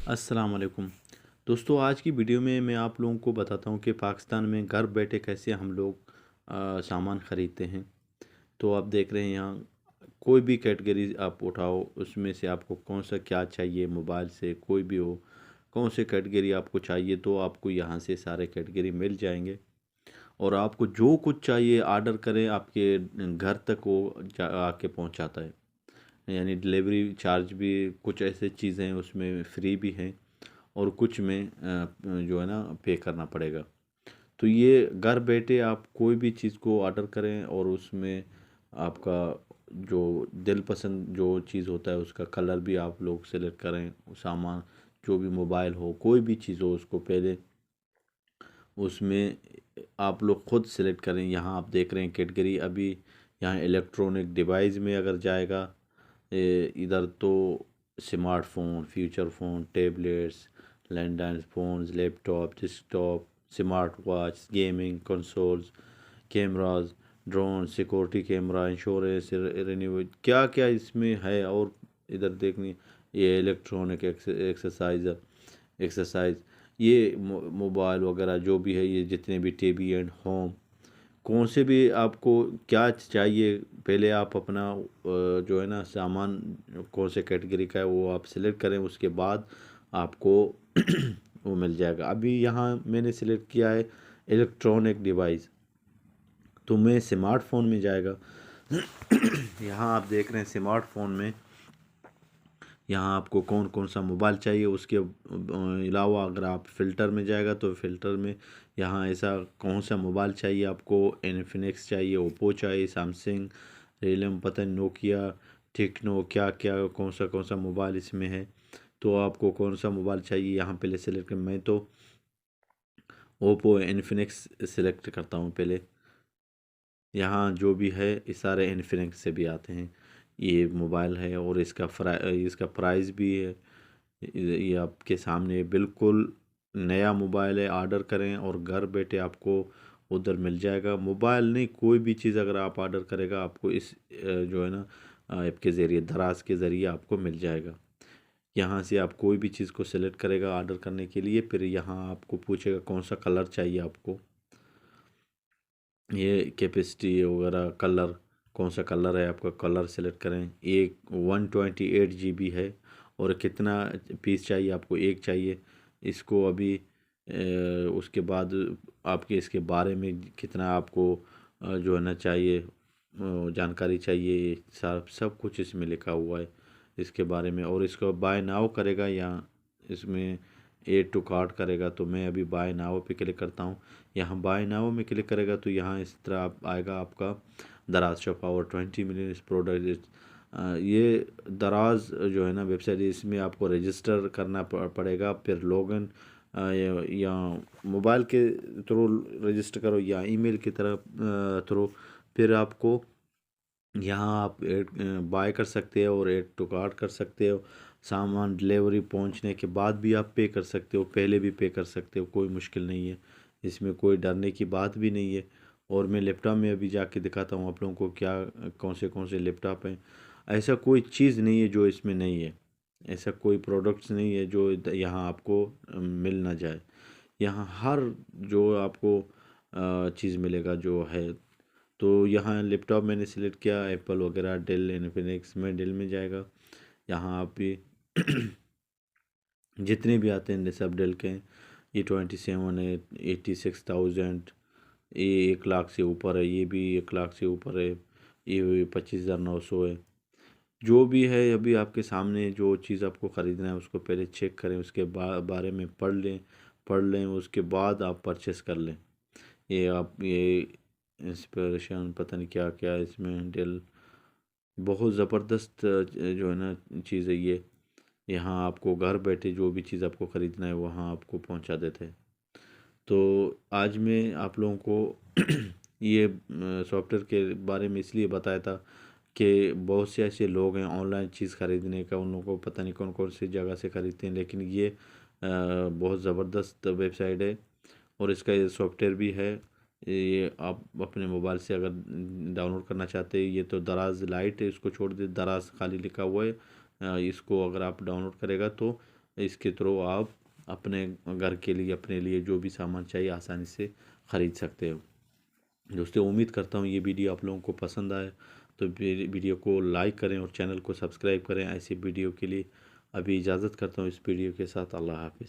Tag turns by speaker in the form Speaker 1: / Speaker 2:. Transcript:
Speaker 1: अस्सलाम वालेकुम। दोस्तों, आज की वीडियो में मैं आप लोगों को बताता हूँ कि पाकिस्तान में घर बैठे कैसे हम लोग सामान ख़रीदते हैं। तो आप देख रहे हैं यहाँ कोई भी कैटेगरी आप उठाओ, उसमें से आपको कौन सा क्या चाहिए, मोबाइल से कोई भी हो, कौन से कैटेगरी आपको चाहिए तो आपको यहाँ से सारे कैटेगरी मिल जाएंगे। और आपको जो कुछ चाहिए ऑर्डर करें, आपके घर तक वो आके पहुँचाता है। यानी डिलीवरी चार्ज भी कुछ ऐसे चीज़ें हैं उसमें फ्री भी हैं और कुछ में जो है ना पे करना पड़ेगा। तो ये घर बैठे आप कोई भी चीज़ को ऑर्डर करें और उसमें आपका जो दिल पसंद जो चीज़ होता है उसका कलर भी आप लोग सेलेक्ट करें। सामान जो भी मोबाइल हो कोई भी चीज़ हो उसको पहले उसमें आप लोग खुद सेलेक्ट करें। यहाँ आप देख रहे हैं कैटेगरी अभी यहाँ इलेक्ट्रॉनिक डिवाइस में अगर जाएगा इधर तो smartphone, future phone, tablets, landline phones, laptop, desktop, smart watch, gaming consoles, cameras, drone, security camera, insurance, renew क्या क्या इसमें है। और इधर देखनी ये इलेक्ट्रॉनिक एक्सरसाइज ये मोबाइल वगैरह जो भी है, ये जितने भी टीवी एंड होम कौन से भी आपको क्या चाहिए पहले आप अपना जो है ना सामान कौन से कैटेगरी का है वो आप सिलेक्ट करें, उसके बाद आपको वो मिल जाएगा। अभी यहाँ मैंने सिलेक्ट किया है इलेक्ट्रॉनिक डिवाइस, तो मैं स्मार्टफोन में जाएगा। यहाँ आप देख रहे हैं स्मार्टफोन में यहाँ आपको कौन कौन सा मोबाइल चाहिए। उसके अलावा अगर आप फ़िल्टर में जाएगा तो फ़िल्टर में यहाँ ऐसा कौन सा मोबाइल चाहिए आपको, इन्फिनिक्स चाहिए, ओप्पो चाहिए, सैमसंग, रियलमी, पता नहीं नोकिया, टेक्नो, क्या क्या कौन सा मोबाइल इसमें है। तो आपको कौन सा मोबाइल चाहिए यहाँ पहले सेलेक्ट कर। मैं तो ओप्पो इन्फिनिक्स सेलेक्ट करता हूँ पहले। यहाँ जो भी है ये सारे इन्फिनिक्स से भी आते हैं ये मोबाइल है और इसका प्राइस भी है। ये आपके सामने बिल्कुल नया मोबाइल है। ऑर्डर करें और घर बैठे आपको उधर मिल जाएगा। मोबाइल नहीं, कोई भी चीज़ अगर आप ऑर्डर करेगा आपको इस जो है ना ऐप के ज़रिए, दराज के ज़रिए आपको मिल जाएगा। यहाँ से आप कोई भी चीज़ को सेलेक्ट करेगा ऑर्डर करने के लिए, फिर यहाँ आपको पूछेगा कौन सा कलर चाहिए आपको, ये कैपेसिटी वगैरह कलर, कौन सा कलर है आपका, कलर सेलेक्ट करें। एक 128 GB है और कितना पीस चाहिए आपको, एक चाहिए। इसको अभी उसके बाद आपके इसके बारे में कितना आपको जो है ना चाहिए, जानकारी चाहिए, सब कुछ इसमें लिखा हुआ है इसके बारे में। और इसको बाय नाउ करेगा या इसमें एड टू कार्ट करेगा, तो मैं अभी बाय नाउ पे क्लिक करता हूँ। यहाँ बाय नाउ में क्लिक करेगा तो यहाँ इस तरह आएगा आपका दराज शॉप पावर 20 मिलियन इस प्रोडक्ट। ये दराज जो है ना वेबसाइट, इसमें आपको रजिस्टर करना पड़ेगा। फिर लॉगिन या मोबाइल के थ्रू रजिस्टर करो या ईमेल की तरफ थ्रू, फिर आपको यहाँ आप बाय कर सकते हो और ऐड टू कार्ट कर सकते हो। सामान डिलीवरी पहुँचने के बाद भी आप पे कर सकते हो, पहले भी पे कर सकते हो, कोई मुश्किल नहीं है। इसमें कोई डरने की बात भी नहीं है। और मैं लैपटॉप में अभी जाके दिखाता हूँ आप लोगों को क्या कौन से लैपटॉप हैं। ऐसा कोई चीज़ नहीं है जो इसमें नहीं है, ऐसा कोई प्रोडक्ट्स नहीं है जो यहाँ आपको मिल ना जाए। यहाँ हर जो आपको चीज़ मिलेगा जो है। तो यहाँ लैपटॉप मैंने सेलेक्ट किया एप्पल वगैरह, डेल, इन्फिनिक्स में डेल में जाएगा। यहाँ आप भी जितने भी आते हैं सब डेल के हैं। ये 27 है, 86,000, ये 1 लाख से ऊपर है, ये भी 1 लाख से ऊपर है, ये 25,900 है। जो भी है अभी आपके सामने, जो चीज़ आपको ख़रीदना है उसको पहले चेक करें, उसके बारे में पढ़ लें, उसके बाद आप परचेस कर लें। ये इंस्पिरेशन पता नहीं क्या क्या है इसमें, डेल बहुत ज़बरदस्त जो है ना चीज़ है ये। यहाँ आपको घर बैठे जो भी चीज़ आपको ख़रीदना है वहाँ आपको पहुँचा देते हैं। तो आज मैं आप लोगों को ये सॉफ्टवेयर के बारे में इसलिए बताया था कि बहुत से ऐसे लोग हैं ऑनलाइन चीज़ ख़रीदने का, उन लोगों को पता नहीं कौन कौन सी जगह से ख़रीदते हैं, लेकिन ये बहुत ज़बरदस्त वेबसाइट है और इसका ये सॉफ्टवेयर भी है। ये आप अपने मोबाइल से अगर डाउनलोड करना चाहते हैं, ये तो दराज लाइट है, इसको छोड़ दे, दराज खाली लिखा हुआ है। इसको अगर आप डाउनलोड करेगा तो इसके थ्रू आप अपने घर के लिए, अपने लिए जो भी सामान चाहिए आसानी से ख़रीद सकते हो। दोस्तों उम्मीद करता हूँ ये वीडियो आप लोगों को पसंद आए, तो वीडियो को लाइक करें और चैनल को सब्सक्राइब करें ऐसी वीडियो के लिए। अभी इजाज़त करता हूँ इस वीडियो के साथ। अल्लाह हाफिज़।